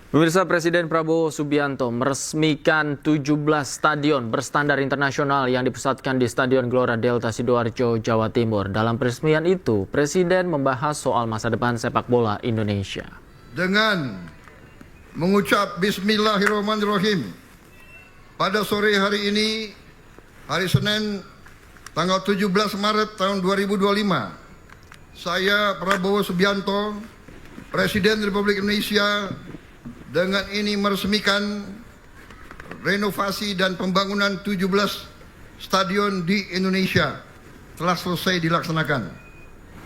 Pemirsa, Presiden Prabowo Subianto meresmikan 17 stadion berstandar internasional yang dipusatkan di Stadion Gelora Delta Sidoarjo, Jawa Timur. Dalam peresmian itu, Presiden membahas soal masa depan sepak bola Indonesia. Dengan mengucap Bismillahirrahmanirrahim, pada sore hari ini, hari Senin, tanggal 17 Maret tahun 2025, saya Prabowo Subianto, Presiden Republik Indonesia, dengan ini meresmikan renovasi dan pembangunan 17 stadion di Indonesia telah selesai dilaksanakan.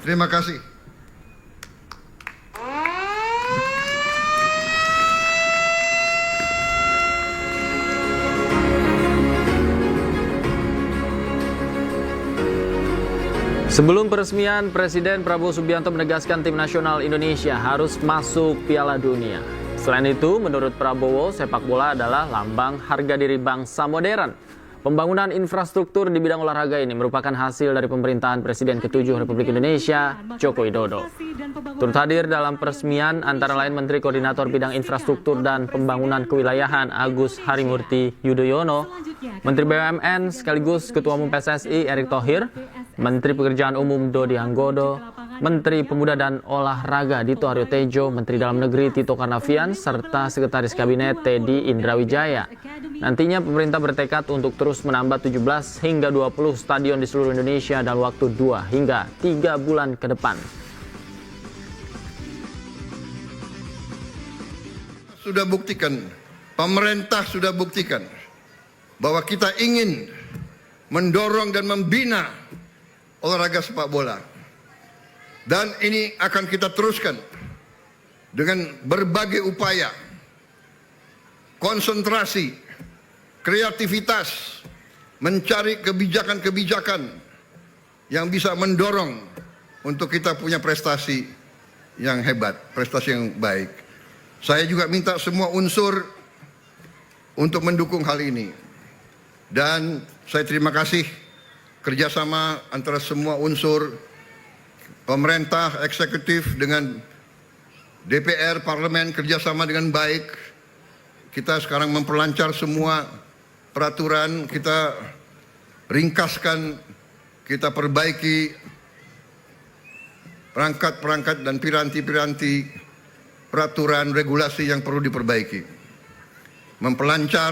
Terima kasih. Sebelum peresmian, Presiden Prabowo Subianto menegaskan tim nasional Indonesia harus masuk Piala Dunia. Selain itu, menurut Prabowo, sepak bola adalah lambang harga diri bangsa modern. Pembangunan infrastruktur di bidang olahraga ini merupakan hasil dari pemerintahan Presiden ke-7 Republik Indonesia, Joko Widodo. Turut hadir dalam peresmian antara lain Menteri Koordinator Bidang Infrastruktur dan Pembangunan Kewilayahan Agus Harimurti Yudhoyono, Menteri BUMN sekaligus Ketua Umum PSSI Erick Thohir, Menteri Pekerjaan Umum Dodi Anggodo, Menteri Pemuda dan Olahraga Dito Aryo Tejo, Menteri Dalam Negeri Tito Karnavian, serta Sekretaris Kabinet Teddy Indrawijaya. Nantinya pemerintah bertekad untuk terus menambah 17 hingga 20 stadion di seluruh Indonesia dalam waktu 2 hingga 3 bulan ke depan. Sudah buktikan, pemerintah sudah buktikan bahwa kita ingin mendorong dan membina olahraga sepak bola. Dan ini akan kita teruskan dengan berbagai upaya, konsentrasi, kreativitas, mencari kebijakan-kebijakan yang bisa mendorong untuk kita punya prestasi yang hebat, prestasi yang baik. Saya juga minta semua unsur untuk mendukung hal ini. Dan saya terima kasih kerjasama antara semua unsur, pemerintah, eksekutif dengan DPR, parlemen kerjasama dengan baik. Kita sekarang memperlancar semua peraturan, kita ringkaskan, kita perbaiki perangkat-perangkat dan piranti-piranti peraturan regulasi yang perlu diperbaiki. Memperlancar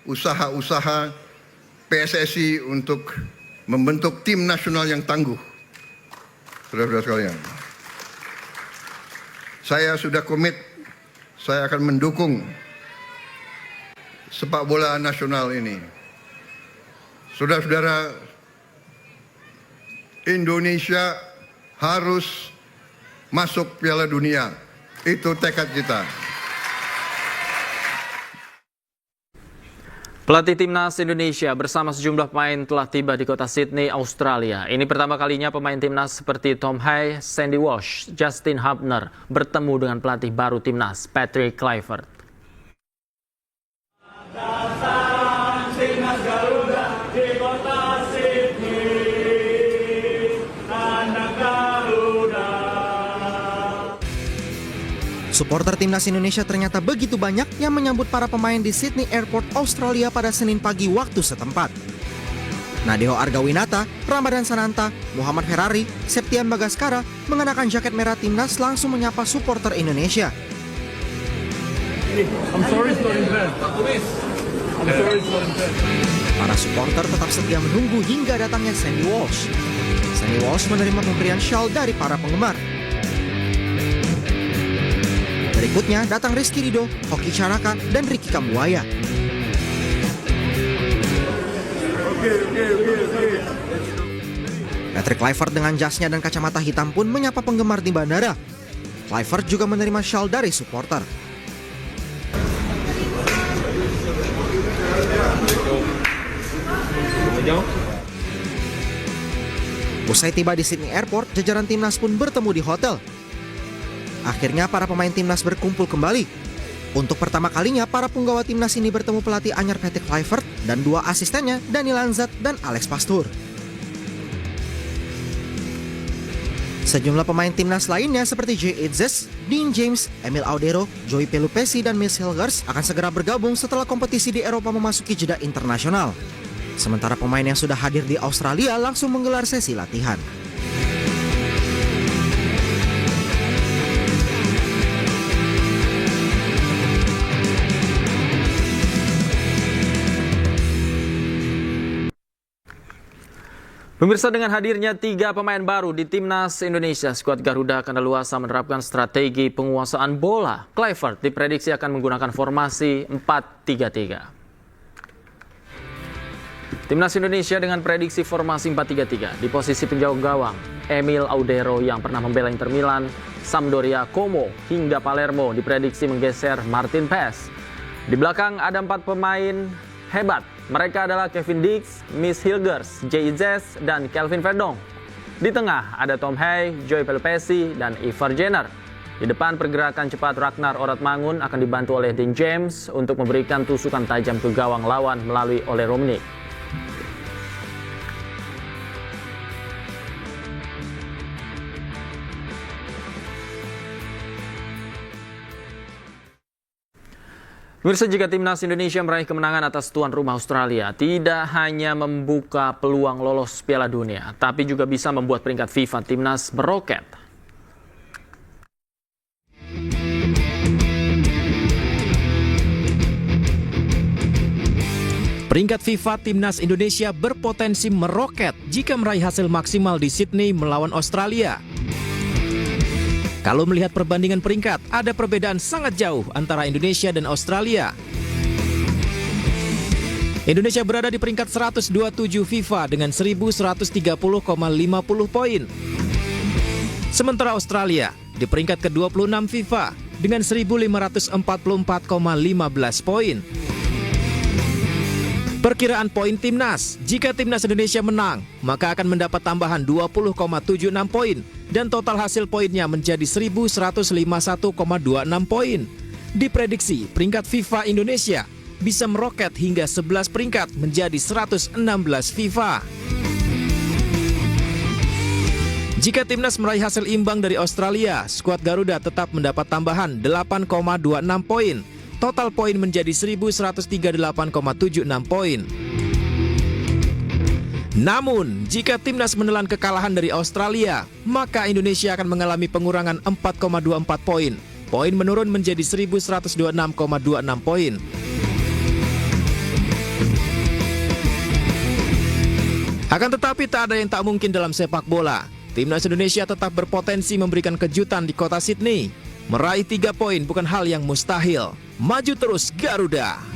usaha-usaha PSSI untuk membentuk tim nasional yang tangguh. Saudara-saudara sekalian, saya sudah komit, saya akan mendukung sepak bola nasional ini. Saudara-saudara, Indonesia harus masuk Piala Dunia. Itu tekad kita. Pelatih Timnas Indonesia bersama sejumlah pemain telah tiba di kota Sydney, Australia. Ini pertama kalinya pemain Timnas seperti Tom Hay, Sandy Walsh, Justin Hubner bertemu dengan pelatih baru Timnas, Patrick Kluivert. Supporter Timnas Indonesia ternyata begitu banyak yang menyambut para pemain di Sydney Airport, Australia pada Senin pagi waktu setempat. Nadeo Argawinata, Ramadan Sananta, Muhammad Ferrari, Septian Bagaskara mengenakan jaket merah Timnas langsung menyapa supporter Indonesia. Para supporter tetap setia menunggu hingga datangnya Sandy Walsh. Sandy Walsh menerima pemberian shawl dari para penggemar. Berikutnya datang Rizky Ridho, Hoki Caraka, dan Ricky Kambuaya. Patrick Kluivert dengan jasnya dan kacamata hitam pun menyapa penggemar di bandara. Kluivert juga menerima shawl dari supporter. Usai tiba di Sydney Airport, jajaran Timnas pun bertemu di hotel. Akhirnya para pemain Timnas berkumpul kembali. Untuk pertama kalinya para punggawa Timnas ini bertemu pelatih anyar Patrick Kluivert dan dua asistennya Dani Lanzat dan Alex Pastoor. Sejumlah pemain timnas lainnya seperti Jay Itzes, Dean James, Emil Audero, Joey Pelupessy, dan Miss Hilgers akan segera bergabung setelah kompetisi di Eropa memasuki jeda internasional. Sementara pemain yang sudah hadir di Australia langsung menggelar sesi latihan. Pemirsa, dengan hadirnya 3 pemain baru di Timnas Indonesia, skuad Garuda akan leluasa menerapkan strategi penguasaan bola. Kluivert diprediksi akan menggunakan formasi 4-3-3. Timnas Indonesia dengan prediksi formasi 4-3-3 di posisi penjaga gawang Emil Audero yang pernah membela Inter Milan, Sampdoria, Como hingga Palermo diprediksi menggeser Martin Paes. Di belakang ada 4 pemain hebat. Mereka adalah Kevin Dix, Miss Hilgers, Jay Itzes, dan Kelvin Verdong. Di tengah ada Tom Hay, Joey Pelupessy, dan Ivar Jenner. Di depan pergerakan cepat Ragnar Oratmangun akan dibantu oleh Dean James untuk memberikan tusukan tajam ke gawang lawan melalui Ole Rummenigge. Pemirsa, jika Timnas Indonesia meraih kemenangan atas tuan rumah Australia, tidak hanya membuka peluang lolos Piala Dunia, tapi juga bisa membuat peringkat FIFA Timnas meroket. Peringkat FIFA Timnas Indonesia berpotensi meroket jika meraih hasil maksimal di Sydney melawan Australia. Kalau melihat perbandingan peringkat, ada perbedaan sangat jauh antara Indonesia dan Australia. Indonesia berada di peringkat 127 FIFA dengan 1130,50 poin. Sementara Australia di peringkat ke-26 FIFA dengan 1544,15 poin. Perkiraan poin timnas, jika timnas Indonesia menang, maka akan mendapat tambahan 20,76 poin dan total hasil poinnya menjadi 1151,26 poin. Diprediksi peringkat FIFA Indonesia bisa meroket hingga 11 peringkat menjadi 116 FIFA. Jika timnas meraih hasil imbang dari Australia, skuad Garuda tetap mendapat tambahan 8,26 poin. Total poin menjadi 1138,76 poin. Namun, jika timnas menelan kekalahan dari Australia, maka Indonesia akan mengalami pengurangan 4,24 poin. Poin menurun menjadi 1126,26 poin. Akan tetapi tak ada yang tak mungkin dalam sepak bola. Timnas Indonesia tetap berpotensi memberikan kejutan di kota Sydney. Meraih 3 poin bukan hal yang mustahil. Maju terus Garuda!